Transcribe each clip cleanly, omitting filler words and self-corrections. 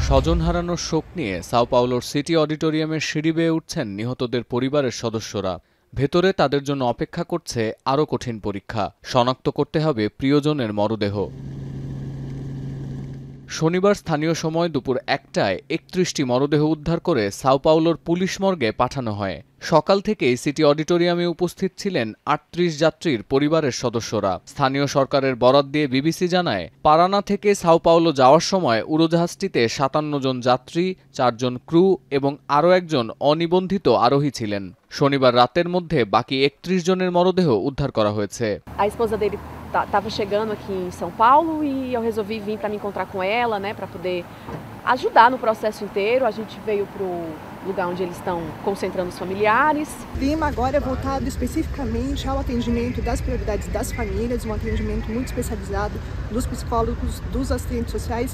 স্বজন হারানোর শোক নিয়ে সাও পাওলোর সিটি অডিটোরিয়ামের সিঁড়ি বেয়ে উঠছেন নিহতদের পরিবারের সদস্যরা। ভেতরে তাদের জন্য অপেক্ষা করছে আরও কঠিন পরীক্ষা, শনাক্ত করতে হবে প্রিয়জনের মরদেহ। শনিবার স্থানীয় সময় দুপুর ১টায় ৩১টি মরদেহ উদ্ধার করে সাও পাওলোর পুলিশ মর্গে পাঠানো হয়। সকাল থেকেই সিটি অডিটোরিয়ামে উপস্থিত ছিলেন ৩৮ যাত্রীর পরিবারের সদস্যরা। স্থানীয় সরকারের বরাত দিয়ে বিবিসি জানায়, পারানা থেকে সাও পাওলো যাওয়ার সময় উড়োজাহাজটিতে ৫৭ জন যাত্রী, ৪ জন ক্রু এবং আরও একজন অনিবন্ধিত আরোহী ছিলেন। শনিবার রাতের মধ্যে বাকি ৩১ জনের মরদেহ উদ্ধার করা হয়েছে। Estava chegando aqui em São Paulo e eu resolvi vir para me encontrar com ela, né, para poder ajudar no processo inteiro. A gente veio para o lugar onde eles estão concentrando os familiares. O clima agora é voltado especificamente ao atendimento das prioridades das famílias, um atendimento muito especializado dos psicólogos, dos assistentes sociais.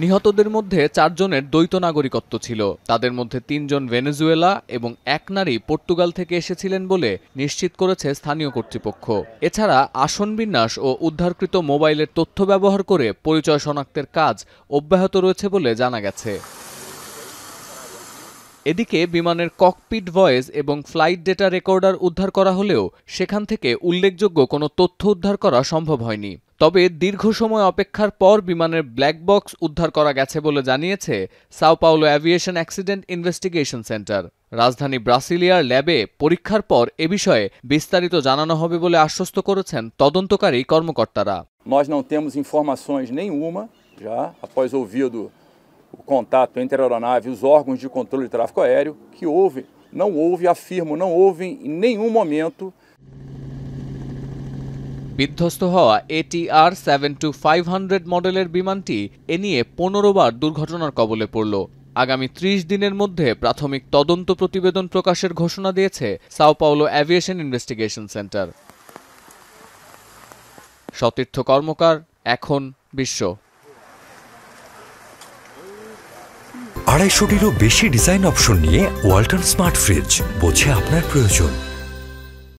নিহতদের মধ্যে ৪ জনের দ্বৈত নাগরিকত্ব ছিল। তাদের মধ্যে ৩ জন Venezuela এবং এক নারী পর্তুগাল থেকে এসেছিলেন বলে নিশ্চিত করেছে স্থানীয় কর্তৃপক্ষ। এছাড়া আসন বিন্যাস ও উদ্ধারকৃত মোবাইলের তথ্য ব্যবহার করে পরিচয় শনাক্তের কাজ অব্যাহত রয়েছে বলে জানা গেছে। এদিকে বিমানের ককপিট ভয়েস এবং ফ্লাইট ডেটা রেকর্ডার উদ্ধার করা হলেও সেখান থেকে উল্লেখযোগ্য কোনো তথ্য উদ্ধার করা সম্ভব হয়নি। তবে দীর্ঘ সময় অপেক্ষার পর বিমানের ব্ল্যাক বক্স উদ্ধার করা গেছে বলে জানিয়েছে Sao Paulo aviation accident investigation centre. রাজধানী ব্রাসিলিয়ার ল্যাবে পরীক্ষার পর এ বিষয়ে বিস্তারিত জানানো হবে বলে আশ্বস্ত করেছেন তদন্তকারী কর্মকর্তারা। Nós não temos informações nenhuma já após ouvido o contato entre a aeronave e os órgãos de controle de tráfego aéreo que não houve, afirmo, não houve em nenhum momento বিধ্বস্ত হওয়া ATR 72-500 মডেলের বিমানটি এ নিয়ে ১৫ বার দুর্ঘটনার কবলে পড়ল। আগামী ৩০ দিনের মধ্যে প্রাথমিক তদন্ত প্রতিবেদন প্রকাশের ঘোষণা দিয়েছে Sao Paulo aviation investigation centre. Satirtha Karmakar, এখন বিশ্ব। ২৫০টিরও বেশি ডিজাইন অপশন নিয়ে ওয়ালটন স্মার্ট ফ্রিজ, বোঝে আপনার প্রয়োজন।